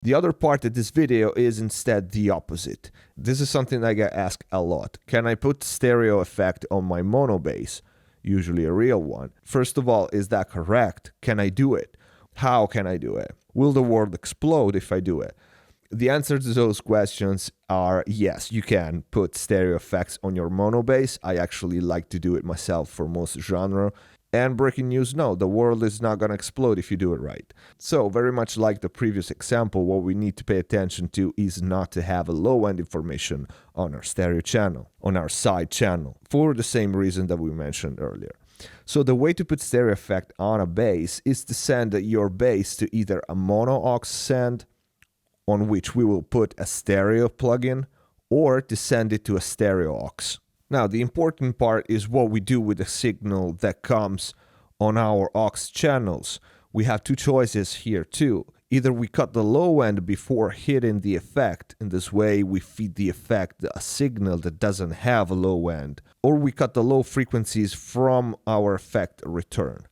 The other part of this video is instead the opposite. This is something I get asked a lot. Can I put stereo effect on my mono bass? Usually a real one. First of all, is that correct? Can I do it? How can I do it? Will the world explode if I do it? The answer to those questions are yes, you can put stereo effects on your mono bass. I actually like to do it myself for most genre. And breaking news, no, the world is not going to explode if you do it right. So very much like the previous example, what we need to pay attention to is not to have a low-end information on our stereo channel, on our side channel, for the same reason that we mentioned earlier. So the way to put stereo effect on a bass is to send your bass to either a mono aux send, on which we will put a stereo plugin, or to send it to a stereo aux. Now, the important part is what we do with the signal that comes on our aux channels. We have two choices here too. Either we cut the low end before hitting the effect, in this way we feed the effect a signal that doesn't have a low end, or we cut the low frequencies from our effect return.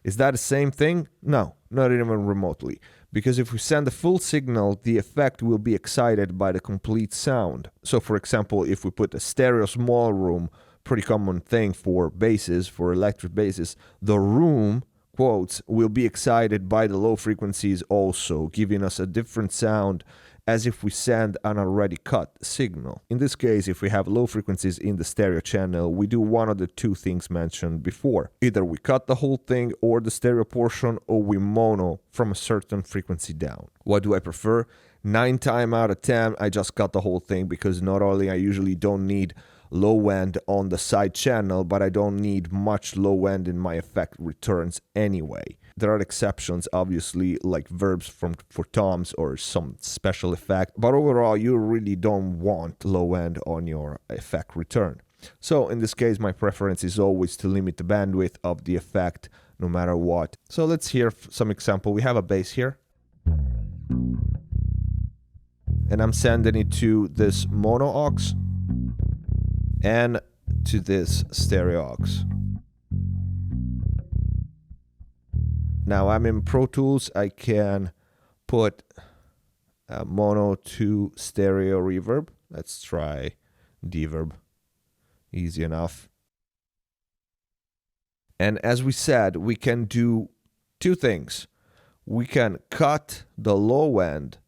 Is that the same thing? No, not even remotely. Because if we send a full signal, the effect will be excited by the complete sound. So for example, if we put a stereo small room, pretty common thing for basses, for electric basses, the room, quotes, will be excited by the low frequencies also, giving us a different sound as if we send an already cut signal. In this case, if we have low frequencies in the stereo channel, we do one of the two things mentioned before. Either we cut the whole thing or the stereo portion, or we mono from a certain frequency down. What do I prefer? 9 times out of 10, I just cut the whole thing, because not only I usually don't need low end on the side channel, but I don't need much low end in my effect returns anyway. There are exceptions, obviously, like verbs for toms or some special effect, but overall you really don't want low end on your effect return. So in this case, my preference is always to limit the bandwidth of the effect no matter what. So let's hear some example. We have a bass here, and I'm sending it to this mono aux and to this stereo aux. Now I'm in Pro Tools. I can put a mono to stereo reverb. Let's try deverb. Easy enough. And as we said, we can do two things. We can cut the low end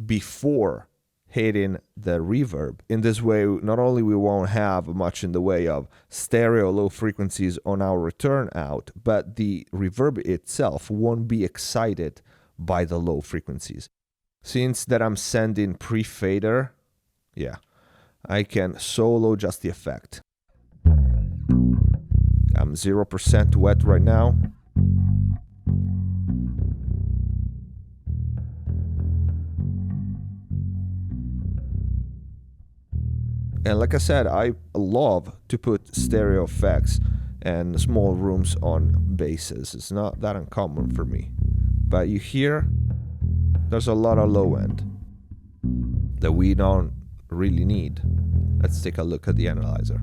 before hitting the reverb. In this way, not only we won't have much in the way of stereo low frequencies on our return out, but the reverb itself won't be excited by the low frequencies. Since that I'm sending pre-fader, I can solo just the effect. I'm 0% wet right now. And like I said, I love to put stereo effects and small rooms on basses. It's not that uncommon for me. But you hear, there's a lot of low end that we don't really need. Let's take a look at the analyzer.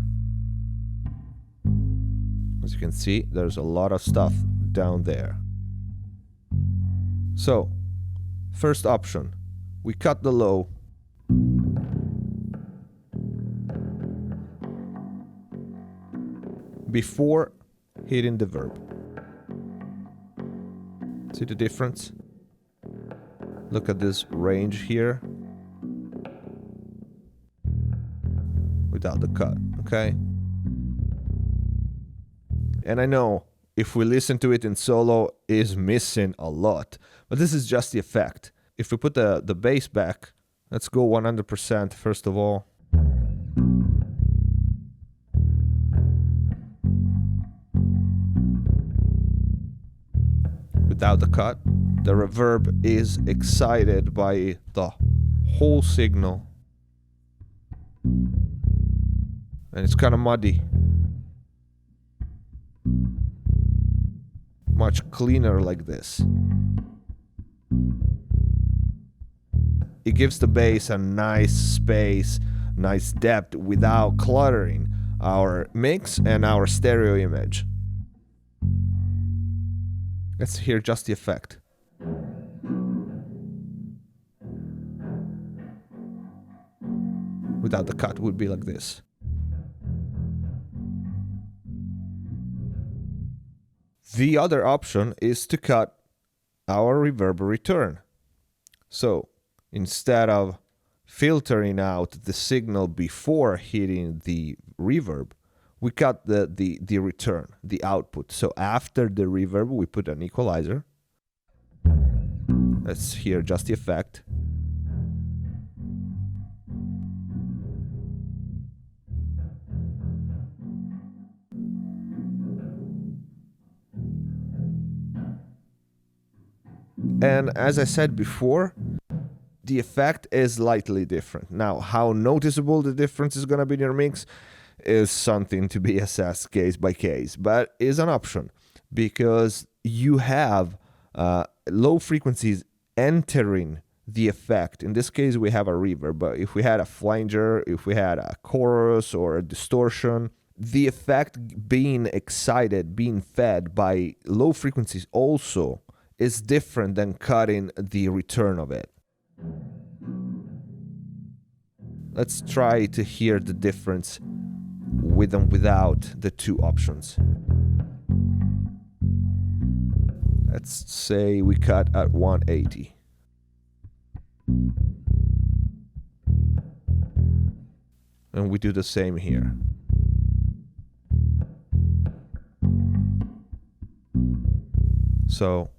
As you can see, there's a lot of stuff down there. So, first option, we cut the low. Before hitting the verb. See the difference? Look at this range here. Without the cut, okay? And I know if we listen to it in solo, is missing a lot. But this is just the effect. If we put the bass back, let's go 100% first of all. Without the cut, the reverb is excited by the whole signal. And it's kind of muddy. Much cleaner like this. It gives the bass a nice space, nice depth without cluttering our mix and our stereo image. Let's hear just the effect. without the cut would be like this. The other option is to cut our reverb return. So instead of filtering out the signal before hitting the reverb, we cut the return, the output. So after the reverb, we put an equalizer. Let's hear just the effect. And as I said before, the effect is slightly different. Now, how noticeable the difference is going to be in your mix is something to be assessed case by case, but is an option because you have low frequencies entering the effect. In this case, we have a reverb, but if we had a flanger, if we had a chorus or a distortion, the effect being excited, being fed by low frequencies also is different than cutting the return of it. Let's try to hear the difference with and without the two options. Let's say we cut at 180. And we do the same here. So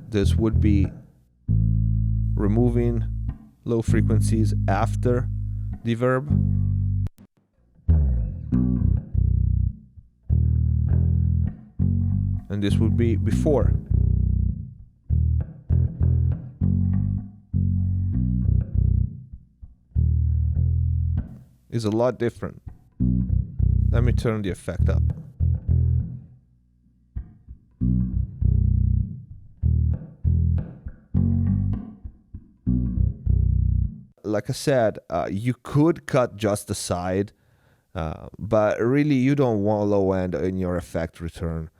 this would be removing low frequencies after the verb. And this would be before. Is a lot different. Let me turn the effect up. Like I said, you could cut just the side, but really you don't want low end in your effect return.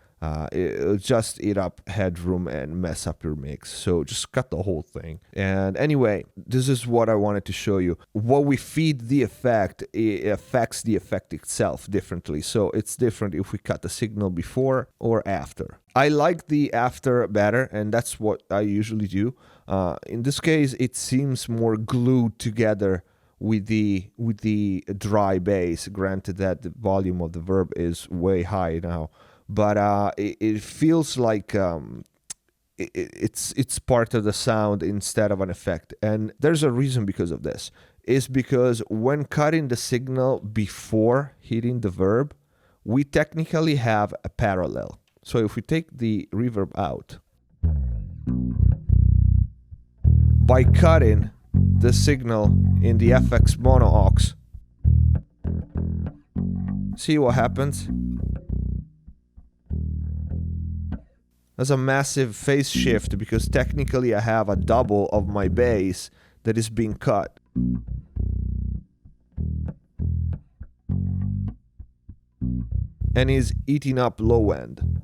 It'll just eat up headroom and mess up your mix. So just cut the whole thing. And anyway, this is what I wanted to show you. What we feed the effect, it affects the effect itself differently. So it's different if we cut the signal before or after. I like the after better, and that's what I usually do. In this case, it seems more glued together with the dry bass. Granted that the volume of the verb is way high now. But it feels like it's part of the sound instead of an effect. And there's a reason because of this. Is because when cutting the signal before hitting the verb, we technically have a parallel. So if we take the reverb out, by cutting the signal in the FX mono aux, see what happens? There's a massive phase shift because technically I have a double of my bass that is being cut. And is eating up low end.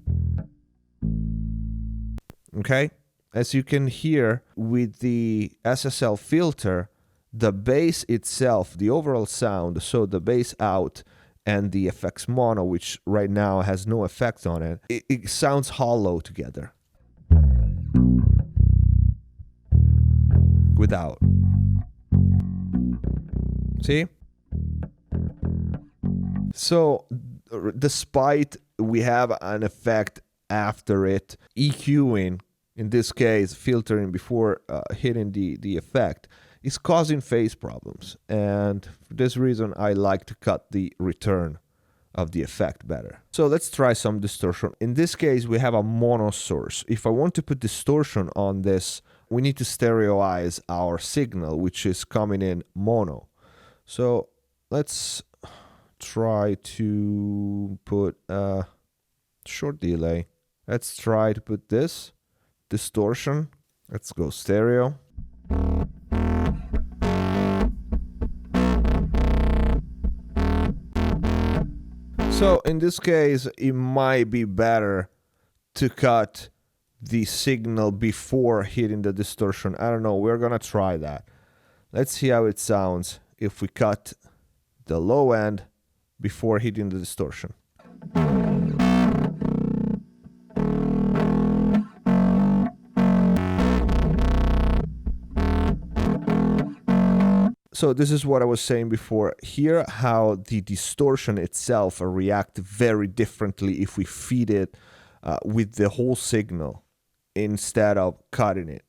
Okay? As you can hear with the SSL filter, the bass itself, the overall sound, so the bass out and the FX mono, which right now has no effect on it, it sounds hollow together. Without. See? So, despite we have an effect after it, EQing, in this case, filtering before hitting the effect, is causing phase problems. And for this reason, I like to cut the return of the effect better. So let's try some distortion. In this case, we have a mono source. If I want to put distortion on this, we need to stereoize our signal, which is coming in mono. So let's try to put a short delay. Let's try to put this distortion. Let's go stereo. So in this case, it might be better to cut the signal before hitting the distortion. I don't know. We're going to try that. Let's see how it sounds if we cut the low end before hitting the distortion. So this is what I was saying before. Hear how the distortion itself reacts very differently if we feed it with the whole signal instead of cutting it.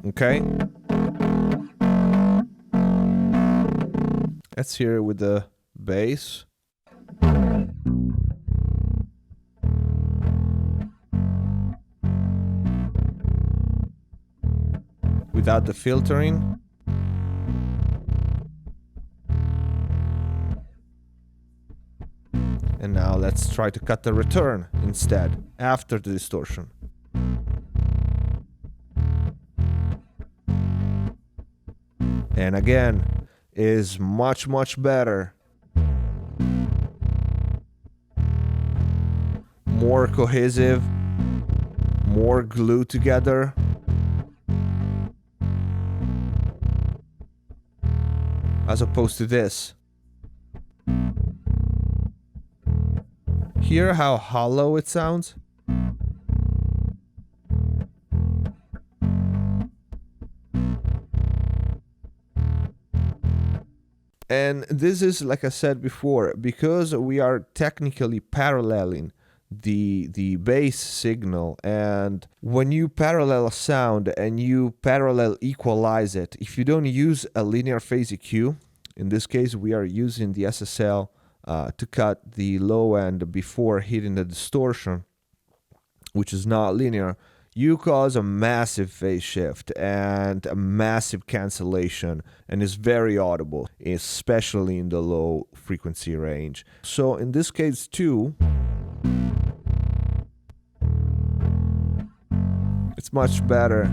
Okay? Let's hear it with the bass. Without the filtering. And now let's try to cut the return instead, after the distortion. And again, is much, much better. More cohesive, more glued together. As opposed to this. Hear how hollow it sounds? And this is, like I said before, because we are technically paralleling the bass signal, and when you parallel a sound and you parallel equalize it, if you don't use a linear phase EQ, in this case we are using the SSL to cut the low end before hitting the distortion, which is not linear, you cause a massive phase shift and a massive cancellation, and is very audible, especially in the low frequency range. So in this case too, it's much better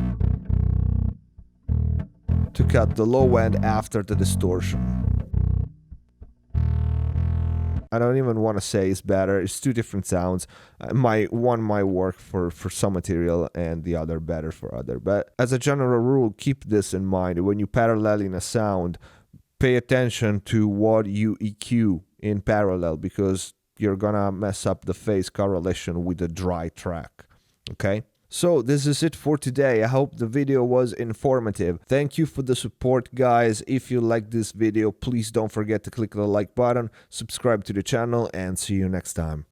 to cut the low end after the distortion. I don't even want to say it's better. It's two different sounds. One might work for some material and the other better for other. But as a general rule, keep this in mind. When you paralleling a sound, pay attention to what you EQ in parallel, because you're gonna mess up the phase correlation with a dry track. Okay? So this is it for today. I hope the video was informative. Thank you for the support, guys. If you like this video, please don't forget to click the like button, subscribe to the channel, and see you next time.